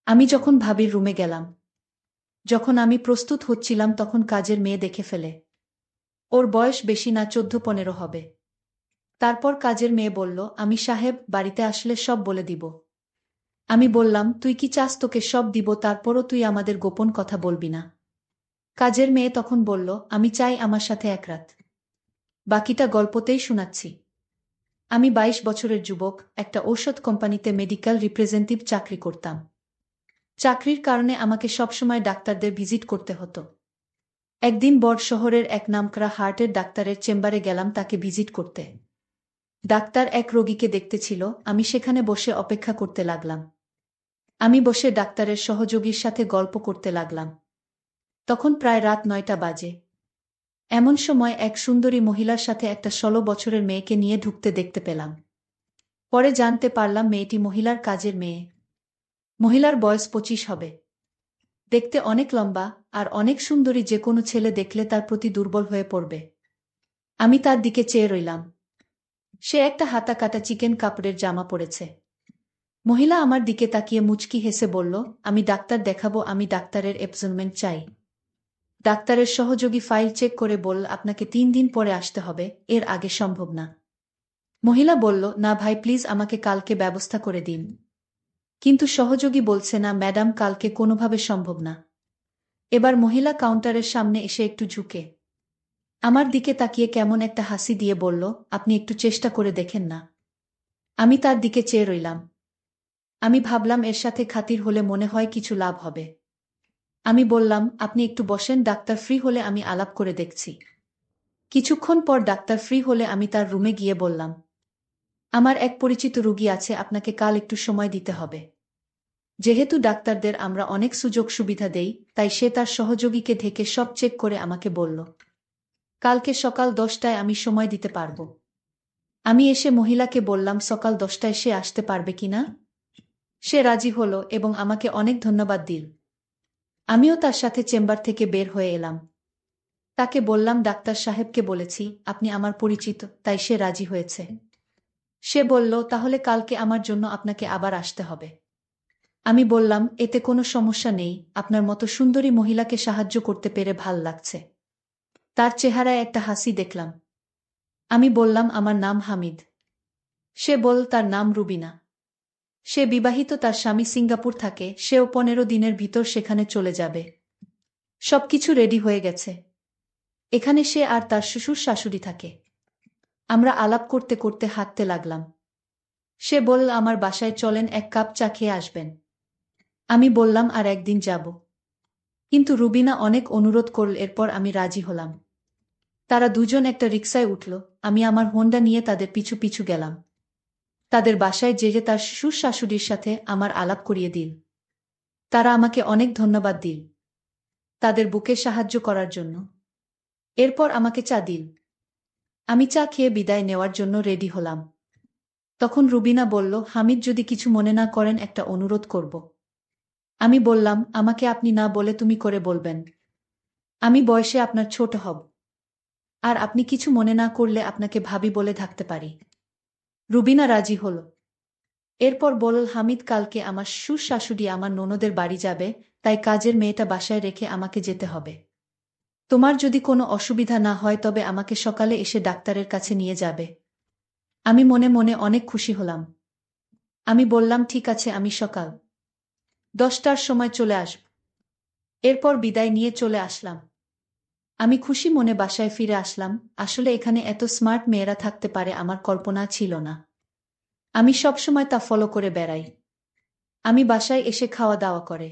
আমি যখন ভাবির রুমে গেলাম, যখন আমি প্রস্তুত হচ্ছিলাম তখন কাজের মেয়ে দেখে ফেলে। ওর বয়স বেশি না, 14-15 হবে। তারপর কাজের মেয়ে বলল, আমি সাহেব বাড়িতে আসলে সব বলে দিব। আমি বললাম, তুই কি চাস তোকে সব দিব, তারপরও তুই আমাদের গোপন কথা বলবি না? কাজের মেয়ে তখন বলল, আমি চাই আমার সাথে এক রাত। বাকিটা গল্পতেই শোনাচ্ছি। আমি 22 বছরের যুবক, একটা ঔষধ কোম্পানিতে মেডিকেল রিপ্রেজেন্টেটিভ চাকরি করতাম। চাকরির কারণে আমাকে সবসময় ডাক্তারদের ভিজিট করতে হতো। একদিন বড় শহরের এক নামকরা হার্টের ডাক্তারের চেম্বারে গেলাম তাকে ভিজিট করতে। ডাক্তার এক রোগীকে দেখতেছিল, আমি সেখানে বসে অপেক্ষা করতে লাগলাম। আমি বসে ডাক্তারের সহযোগীর সাথে গল্প করতে লাগলাম। তখন প্রায় রাত 9টা বাজে। এমন সময় এক সুন্দরী মহিলার সাথে একটা 16 বছরের মেয়েকে নিয়ে ঢুকতে দেখতে পেলাম। পরে জানতে পারলাম মেয়েটি মহিলার কাজের মেয়ে। মহিলার বয়স 25 হবে। দেখতে অনেক লম্বা আর অনেক সুন্দরী, যে কোনো ছেলে দেখলে তার প্রতি দুর্বল হয়ে পড়বে। আমি তার দিকে চেয়ে রইলাম। সে একটা হাতা কাটা চিকেন কাপড়ের জামা পরেছে। মহিলা আমার দিকে তাকিয়ে মুচকি হেসে বলল, আমি ডাক্তার দেখাবো, আমি ডাক্তারের অ্যাপয়েন্টমেন্ট চাই। ডাক্তারের সহযোগী ফাইল চেক করে বলল, আপনাকে 3 দিন পরে আসতে হবে, এর আগে সম্ভব না। মহিলা বলল, না ভাই প্লিজ, আমাকে কালকে ব্যবস্থা করে দিন। কিন্তু সহযোগী বলছে, না ম্যাডাম, কালকে কোনোভাবে সম্ভব না। এবার মহিলা কাউন্টারের সামনে এসে একটু ঝুঁকে আমার দিকে তাকিয়ে কেমন একটা হাসি দিয়ে বলল, আপনি একটু চেষ্টা করে দেখেন না? আমি তার দিকে চেয়ে রইলাম। আমি ভাবলাম এর সাথে খাতির হলে মনে হয় কিছু লাভ হবে। আমি বললাম, আপনি একটু বসেন, ডাক্তার ফ্রি হলে আমি আলাপ করে দেখছি। কিছুক্ষণ পর ডাক্তার ফ্রি হলে আমি তার রুমে গিয়ে বললাম, আমার এক পরিচিত রোগী আছে, আপনাকে কাল একটু সময় দিতে হবে। যেহেতু ডাক্তারদের আমরা অনেক সুযোগ সুবিধা দেই, তাই সে তার সহযোগীকে ঢেকে সব চেক করে আমাকে বলল, কালকে সকাল 10টায় আমি সময় দিতে পারব। আমি এসে মহিলাকে বললাম, সকাল 10টায় সে আসতে পারবে কিনা। সে রাজি হলো এবং আমাকে অনেক ধন্যবাদ দিল। আমিও তার সাথে চেম্বার থেকে বের হয়ে এলাম। তাকে বললাম, ডাক্তার সাহেবকে বলেছি আপনি আমার পরিচিত, তাই সে রাজি হয়েছে। সে বলল, তাহলে কালকে আমার জন্য আপনাকে আবার আসতে হবে। আমি বললাম, এতে কোনো সমস্যা নেই, আপনার মতো সুন্দরী মহিলাকে সাহায্য করতে পেরে ভাল লাগছে। তার চেহারায় একটা হাসি দেখলাম। আমি বললাম, আমার নাম হামিদ। সে বলল, তার নাম রুবিনা। সে বিবাহিত, তার স্বামী সিঙ্গাপুর থাকে, সেও 15 দিনের ভিতর সেখানে চলে যাবে। সবকিছু রেডি হয়ে গেছে। এখানে সে আর তার শ্বশুর শাশুড়ি থাকে। আমরা আলাপ করতে করতে হাঁটতে লাগলাম। সে বলল, আমার বাসায় চলেন, এক কাপ চা খেয়ে আসবেন। আমি বললাম, আর একদিন যাব। কিন্তু রুবিনা অনেক অনুরোধ করল, এরপর আমি রাজি হলাম। তারা দুজন একটা রিকশায় উঠল। আমি আমার হোন্ডা নিয়ে তাদের পিছু পিছু গেলাম। তাদের বাসায় যেয়ে তার শ্বশুর শাশুড়ির সাথে আমার আলাপ করিয়ে দিল। তারা আমাকে অনেক ধন্যবাদ দিল তাদের বুকে সাহায্য করার জন্য। এরপর আমাকে চা দিল। আমি চা খেয়ে বিদায় নেওয়ার জন্য রেডি হলাম। তখন রুবিনা বলল, হামিদ, যদি কিছু মনে না করেন একটা অনুরোধ করব। আমি বললাম, আমাকে আপনি না বলে তুমি করে বলবেন। আমি বয়সে আপনার ছোট হব। আর আপনি কিছু মনে না করলে আপনাকে ভাবি বলে থাকতে পারি। রুবিনা রাজি হল। এরপর বলল, হামিদ, কালকে আমার শ্বশুর শাশুড়ি আমার ননদের বাড়ি যাবে, তাই কাজের মেয়েটা বাসায় রেখে আমাকে যেতে হবে। তোমার যদি কোনো অসুবিধা না হয় তবে আমাকে সকালে এসে ডাক্তারের কাছে নিয়ে যাবে। আমি মনে মনে অনেক খুশি হলাম। আমি বললাম, ঠিক আছে, আমি সকাল 10টার সময় চলে আসব। এরপর বিদায় নিয়ে চলে আসলাম। আমি খুশি মনে বাসায় ফিরে আসলাম। আসলে এখানে এত স্মার্ট মেয়েরা থাকতে পারে আমার কল্পনা ছিল না। আমি সব সময় তা ফলো করে বেড়াই। আমি বাসায় এসে খাওয়া দাওয়া করে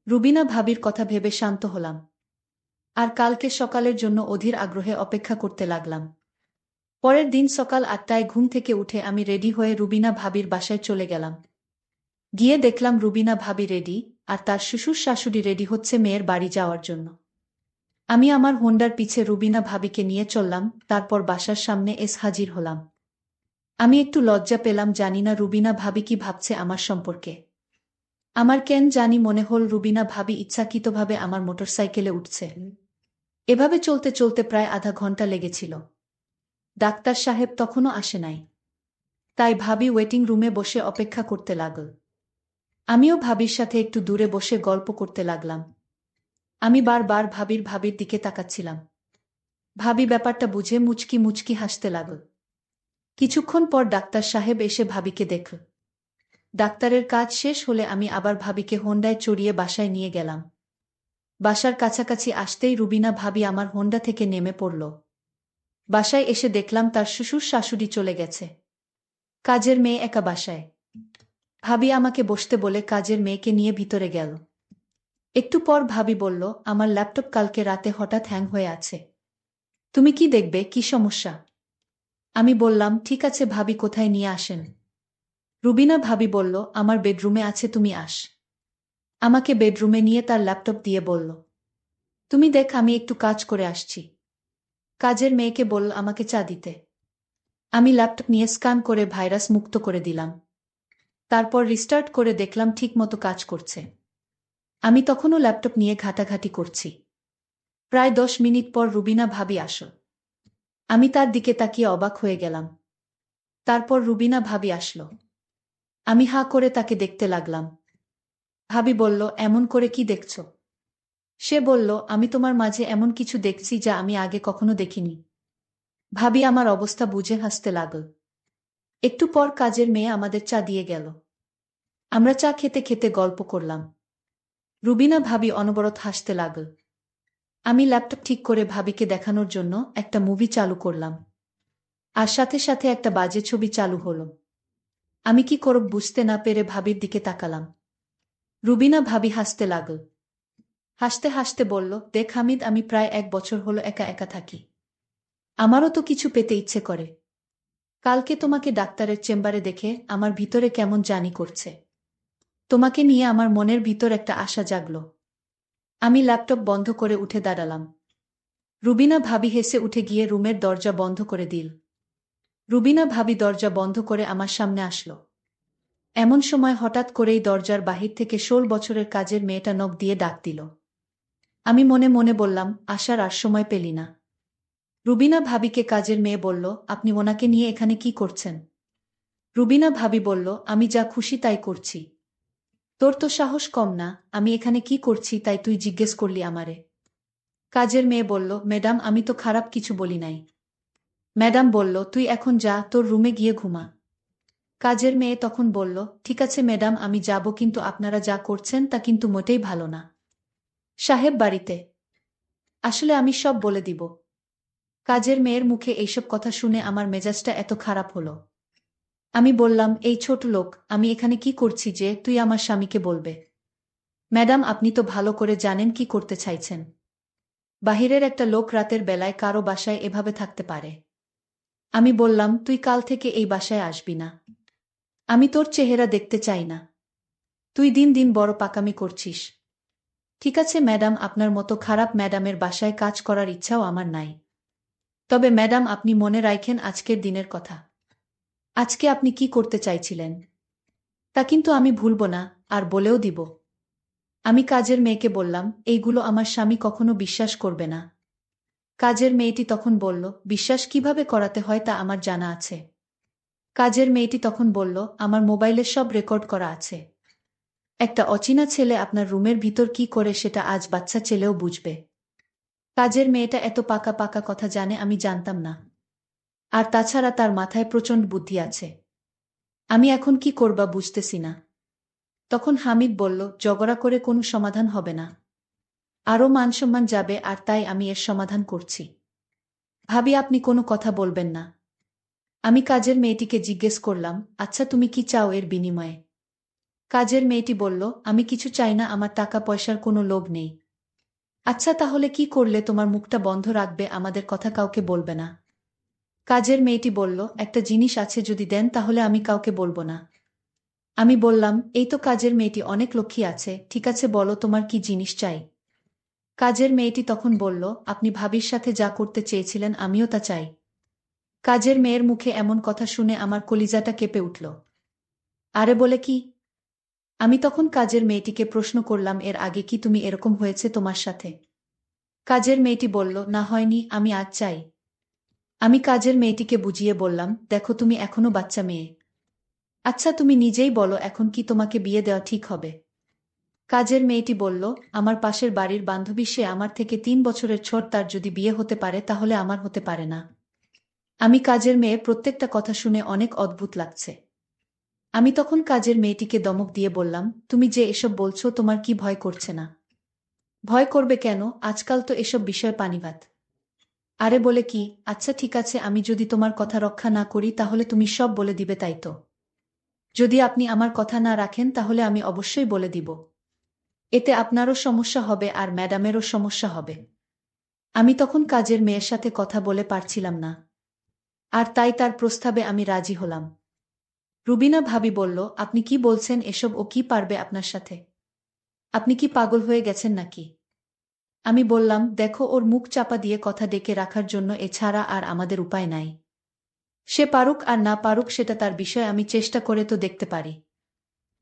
রুবিনা ভাবির কথা ভেবে শান্ত হলাম। আর কালকে সকালের জন্য অধীর আগ্রহে অপেক্ষা করতে লাগলাম। পরের দিন সকাল 8টায় ঘুম থেকে উঠে আমি রেডি হয়ে রুবিনা ভাবির বাসায় চলে গেলাম। গিয়ে দেখলাম রুবিনা ভাবি রেডি, আর তার শ্বশুর শাশুড়ি রেডি হচ্ছে মেয়ের বাড়ি যাওয়ার জন্য। আমি আমার হোন্ডার পিছে রুবিনা ভাবিকে নিয়ে চললাম, তারপর বাসার সামনে হাজির হলাম। আমি একটু লজ্জা পেলাম, জানি না রুবিনা ভাবি কি ভাবছে আমার সম্পর্কে। আমার কেন জানি মনে হল রুবিনা ভাবি ইচ্ছাকৃতভাবে আমার মোটরসাইকেলে উঠছে। এভাবে চলতে চলতে প্রায় আধা ঘন্টা লেগেছিল। ডাক্তার সাহেব তখনও আসে নাই। তাই ভাবি ওয়েটিং রুমে বসে অপেক্ষা করতে লাগল। আমিও ভাবির সাথে একটু দূরে বসে গল্প করতে লাগলাম। আমি বারবার ভাবির দিকে তাকাচ্ছিলাম। ভাবি ব্যাপারটা বুঝে মুচকি মুচকি হাসতে লাগল। কিছুক্ষণ পর ডাক্তার সাহেব এসে ভাবিকে দেখল। ডাক্তারের কাজ শেষ হলে আমি আবার ভাবিকে হোন্ডায় চড়িয়ে বাসায় নিয়ে গেলাম। বাসার কাছাকাছি আসতেই রুবিনা ভাবি আমার হোন্ডা থেকে নেমে পড়ল। বাসায় এসে দেখলাম তার শ্বশুর শাশুড়ি চলে গেছে। কাজের মেয়ে একা বাসায়। ভাবি আমাকে বসতে বলে কাজের মেয়েকে নিয়ে ভিতরে গেল। একটু পর ভাবি বলল, আমার ল্যাপটপ কালকে রাতে হঠাৎ হ্যাং হয়ে আছে। তুমি কি দেখবে, কি সমস্যা? আমি বললাম, ঠিক আছে ভাবি, কোথায় নিয়ে আসেন? রুবিনা ভাবি বলল, আমার বেডরুমে আছে, তুমি আস। আমাকে বেডরুমে নিয়ে তার ল্যাপটপ দিয়ে বলল, তুমি দেখ, আমি একটু কাজ করে আসছি। কাজের মেয়েকে বলল আমাকে চা দিতে। আমি ল্যাপটপ নিয়ে স্ক্যান করে ভাইরাস মুক্ত করে দিলাম। তারপর রিস্টার্ট করে দেখলাম ঠিকমতো কাজ করছে। আমি তখনও ল্যাপটপ নিয়ে ঘাটাঘাটি করছি। প্রায় 10 মিনিট পর রুবিনা ভাবি আসল। আমি তার দিকে তাকিয়ে অবাক হয়ে গেলাম। তারপর রুবিনা ভাবি আসলো। আমি হাঁ করে তাকে দেখতে লাগলাম। ভাবি বলল, এমন করে কি দেখছ? সে বলল, আমি তোমার মাঝে এমন কিছু দেখছি যা আমি আগে কখনো দেখিনি। ভাবি আমার অবস্থা বুঝে হাসতে লাগল। একটু পর কাজের মেয়ে আমাদের চা দিয়ে গেল। আমরা চা খেতে খেতে গল্প করলাম। রুবিনা ভাবি অনবরত হাসতে লাগল। আমি ল্যাপটপ ঠিক করে ভাবিকে দেখানোর জন্য একটা মুভি চালু করলাম। আর সাথে সাথে একটা বাজে ছবি চালু হলো। আমি কি করব বুঝতে না পেরে ভাবির দিকে তাকালাম। রুবিনা ভাবি হাসতে লাগল। হাসতে হাসতে বলল, দেখ হামিদ, আমি প্রায় 1 বছর হলো একা একা থাকি। আমারও তো কিছু পেতে ইচ্ছে করে। কালকে তোমাকে ডাক্তারের চেম্বারে দেখে আমার ভিতরে কেমন জানি করছে। তোমাকে নিয়ে আমার মনের ভিতর একটা আশা জাগল। আমি ল্যাপটপ বন্ধ করে উঠে দাঁড়ালাম। রুবিনা ভাবি হেসে উঠে গিয়ে রুমের দরজা বন্ধ করে দিল। রুবিনা ভাবি দরজা বন্ধ করে আমার সামনে আসলো। এমন সময় হঠাৎ করেই দরজার বাহির থেকে 16 বছরের কাজের মেয়েটা নখ দিয়ে ডাক দিল। আমি মনে মনে বললাম, আসার আর সময় পেলি না। রুবিনা ভাবিকে কাজের মেয়ে বলল, আপনি ওনাকে নিয়ে এখানে কি করছেন? রুবিনা ভাবি বলল, আমি যা খুশি তাই করছি। তোর তো সাহস কম না, আমি এখানে কি করছি তাই তুই জিজ্ঞেস করলি আমারে? কাজের মেয়ে বলল, ম্যাডাম, আমি তো খারাপ কিছু বলি নাই। ম্যাডাম বলল, তুই এখন যা, তোর রুমে গিয়ে ঘুমা। কাজের মেয়ে তখন বলল, ঠিক আছে ম্যাডাম, আমি যাব, কিন্তু আপনারা যা করছেন তা কিন্তু মোটেই ভালো না। সাহেব বাড়িতে আসলে আমি সব বলে দিব। কাজের মেয়ের মুখে এইসব কথা শুনে আমার মেজাজটা এত খারাপ হলো। আমি বললাম, এই ছোট লোক, আমি এখানে কি করছি যে তুই আমার স্বামীকে বলবে? ম্যাডাম, আপনি তো ভালো করে জানেন কি করতে চাইছেন। বাহিরের একটা লোক রাতের বেলায় কারো বাসায় এভাবে থাকতে পারে? আমি বললাম, তুই কাল থেকে এই বাসায় আসবি না। আমি তোর চেহারা দেখতে চাই না। তুই দিন দিন বড় পাকামি করছিস। ঠিক আছে ম্যাডাম, আপনার মতো খারাপ ম্যাডামের বাসায় কাজ করার ইচ্ছাও আমার নাই। তবে ম্যাডাম, আপনি মনে রাখেন আজকের দিনের কথা। আজকে আপনি কি করতে চাইছিলেন তা কিন্তু আমি ভুলব না, আর বলেও দিব। আমি কাজের মেয়েকে বললাম, এইগুলো আমার স্বামী কখনো বিশ্বাস করবে না। কাজের মেয়েটি তখন বলল, বিশ্বাস কিভাবে করাতে হয় তা আমার জানা আছে। কাজের মেয়েটি তখন বলল, আমার মোবাইলে সব রেকর্ড করা আছে। একটা অচেনা ছেলে আপনার রুমের ভিতর কি করে সেটা আজ বাচ্চা ছেলেও বুঝবে। কাজের মেয়েটা এত পাকা পাকা কথা জানে আমি জানতাম না। আর তাছাড়া তার মাথায় প্রচণ্ড বুদ্ধি আছে। আমি এখন কি করবা বুঝতেছি না। তখন হামিদ বলল, ঝগড়া করে কোনো সমাধান হবে না। আরও মানসম্মান যাবে, আর তাই আমি এর সমাধান করছি। ভাবি, আপনি কোনো কথা বলবেন না? আমি কাজের মেয়েটিকে জিজ্ঞেস করলাম, আচ্ছা তুমি কি চাও এর বিনিময়ে? কাজের মেয়েটি বলল, আমি কিছু চাই না, আমার টাকা পয়সার কোনো লোভ নেই। আচ্ছা তাহলে কি করলে তোমার মুখটা বন্ধ রাখবে, আমাদের কথা কাউকে বলবে না? কাজের মেয়েটি বলল, একটা জিনিস আছে, যদি দেন তাহলে আমি কাউকে বলবো না। আমি বললাম, এই তো কাজের মেয়েটি অনেক লক্ষ্মী আছে, ঠিক আছে বলো তোমার কি জিনিস চাই। কাজের মেয়েটি তখন বলল, আপনি ভাবির সাথে যা করতে চেয়েছিলেন আমিও তা চাই। কাজের মেয়ের মুখে এমন কথা শুনে আমার কলিজাটা কেঁপে উঠল। আরে বলে কি? আমি তখন কাজের মেয়েটিকে প্রশ্ন করলাম, এর আগে কি তুমি এরকম হয়েছে তোমার সাথে? কাজের মেয়েটি বলল, না হয়নি, আমি আজ চাই। আমি কাজের মেয়েটিকে বুঝিয়ে বললাম, দেখো তুমি এখনো বাচ্চা মেয়ে। আচ্ছা তুমি নিজেই বলো এখন কি তোমাকে বিয়ে দেওয়া ঠিক হবে? কাজের মেয়েটি বলল, আমার পাশের বাড়ির বান্ধবী, সে আমার থেকে 3 বছরের ছোট, তার যদি বিয়ে হতে পারে তাহলে আমার হতে পারে না। আমি কাজের মেয়ে, প্রত্যেকটা কথা শুনে অনেক অদ্ভুত লাগছে। আমি তখন কাজের মেয়েটিকে দমক দিয়ে বললাম, তুমি যে এসব বলছো তোমার কি ভয় করছে না? ভয় করবে কেন, আজকাল তো এসব বিষয় পানিভাত। আরে বলে কি, আচ্ছা ঠিক আছে, আমি যদি তোমার কথা রক্ষা না করি তাহলে তুমি সব বলে দিবে তাই তো? যদি আপনি আমার কথা না রাখেন তাহলে আমি অবশ্যই বলে দিব। এতে আপনারও সমস্যা হবে আর ম্যাডামেরও সমস্যা হবে। আমি তখন কাজের মেয়ের সাথে কথা বলে পারছিলাম না। আর তাই তার প্রস্তাবে আমি রাজি হলাম। রুবিনা ভাবি বলল, আপনি কি বলছেন এসব, ও কি পারবে আপনার সাথে? আপনি কি পাগল হয়ে গেছেন নাকি? আমি বললাম, দেখো, ওর মুখ চাপা দিয়ে কথা ডেকে রাখার জন্য এছাড়া আর আমাদের উপায় নাই। সে পারুক আর না পারুক সেটা তার বিষয়, আমি চেষ্টা করে তো দেখতে পারি।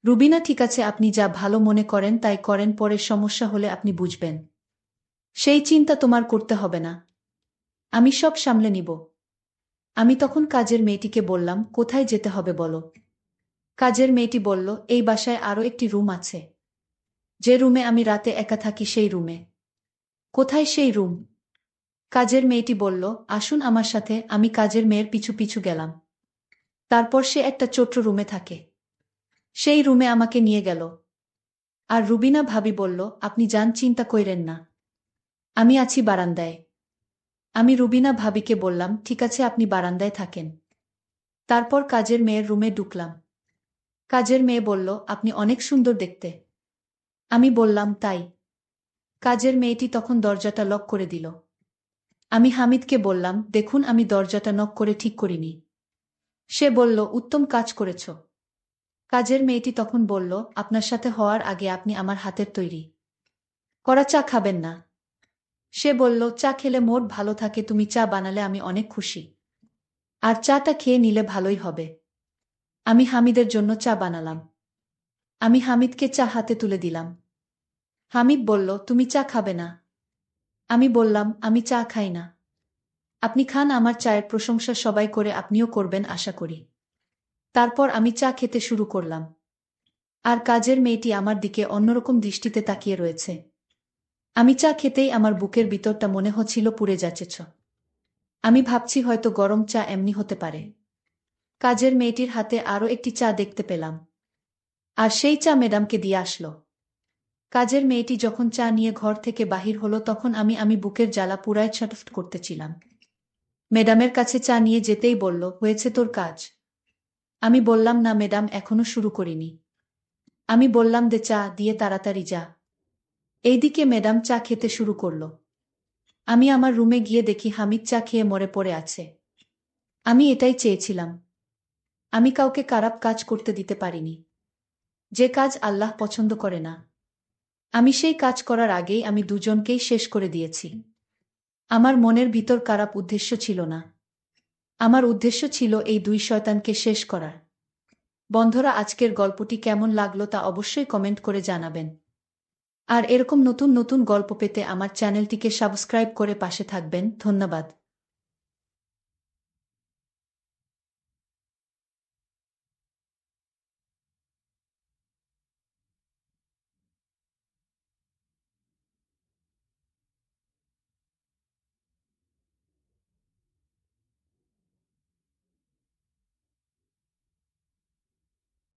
রুবিনা, ঠিক আছে, আপনি যা ভালো মনে করেন তাই করেন, পরে সমস্যা হলে আপনি বুঝবেন। সেই চিন্তা তোমার করতে হবে না, আমি সব সামলে নিব। আমি তখন কাজের মেয়েটিকে বললাম, কোথায় যেতে হবে বলো? কাজের মেয়েটি বলল, এই বাসায় আরও একটি রুম আছে। যে রুমে আমি রাতে একা থাকি সেই রুমে। কোথায় সেই রুম? কাজের মেয়েটি বলল, আসুন আমার সাথে। আমি কাজের মেয়ের পিছু পিছু গেলাম। তারপর সে একটা ছোট্ট রুমে থাকে। সেই রুমে আমাকে নিয়ে গেল। আর রুবিনা ভাবি বলল, আপনি যান, চিন্তা কইরেন না, আমি আছি বারান্দায়। আমি রুবিনা ভাবিকে বললাম, ঠিক আছে, আপনি বারান্দায় থাকেন। তারপর কাজের মেয়ের রুমে ঢুকলাম। কাজের মেয়ে বলল, আপনি অনেক সুন্দর দেখতে। আমি বললাম, তাই? কাজের মেয়েটি তখন দরজাটা লক করে দিল। আমি হামিদকে বললাম, দেখুন, আমি দরজাটা নক করে ঠিক করিনি। সে বলল, উত্তম কাজ করেছ। কাজের মেয়েটি তখন বলল, আপনার সাথে হওয়ার আগে আপনি আমার হাতের তৈরি করা চা খাবেন না? সে বলল, চা খেলে মোট ভালো থাকে, তুমি চা বানালে আমি অনেক খুশি। আর চাটা খেয়ে নিলে ভালোই হবে। আমি হামিদের জন্য চা বানালাম। আমি হামিদকে চা হাতে তুলে দিলাম। হামিদ বলল, তুমি চা খাবে না? আমি বললাম, আমি চা খাই না। আপনি খান, আমার চায়ের প্রশংসা সবাই করে, আপনিও করবেন আশা করি। তারপর আমি চা খেতে শুরু করলাম। আর কাজের মেয়েটি আমার দিকে অন্যরকম দৃষ্টিতে তাকিয়ে রয়েছে। আমি চা খেতেই আমার বুকের ভিতরটা মনে হচ্ছিল পুড়ে যাচ্ছেছ। আমি ভাবছি হয়তো গরম চা এমনি হতে পারে। কাজের মেয়েটির হাতে আরও একটি চা দেখতে পেলাম। আর সেই চা ম্যাডামকে দিয়ে আসলো। কাজের মেয়েটি যখন চা নিয়ে ঘর থেকে বাহির হলো তখন আমি বুকের জ্বালা পুরায় ছটফট করতেছিলাম। ম্যাডামের কাছে চা নিয়ে যেতেই বলল, হয়েছে তোর কাজ? আমি বললাম, না ম্যাডাম, এখনো শুরু করিনি। আমি বললাম, দে চা, দিয়ে তাড়াতাড়ি যা। এইদিকে ম্যাডাম চা খেতে শুরু করল। আমি আমার রুমে গিয়ে দেখি হামিদ চা খেয়ে মরে পড়ে আছে। আমি এটাই চেয়েছিলাম। আমি কাউকে খারাপ কাজ করতে দিতে পারিনি, যে কাজ আল্লাহ পছন্দ করে না। আমি সেই কাজ করার আগেই আমি দুজনকেই শেষ করে দিয়েছি। আমার মনের ভিতর খারাপ উদ্দেশ্য ছিল না। আমার উদ্দেশ্য ছিল এই দুই শয়তানকে শেষ করার। বন্ধুরা, আজকের গল্পটি কেমন লাগলো তা অবশ্যই কমেন্ট করে জানাবেন। আর এরকম নতুন নতুন গল্প পেতে আমার চ্যানেলটিকে সাবস্ক্রাইব করে পাশে থাকবেন। ধন্যবাদ।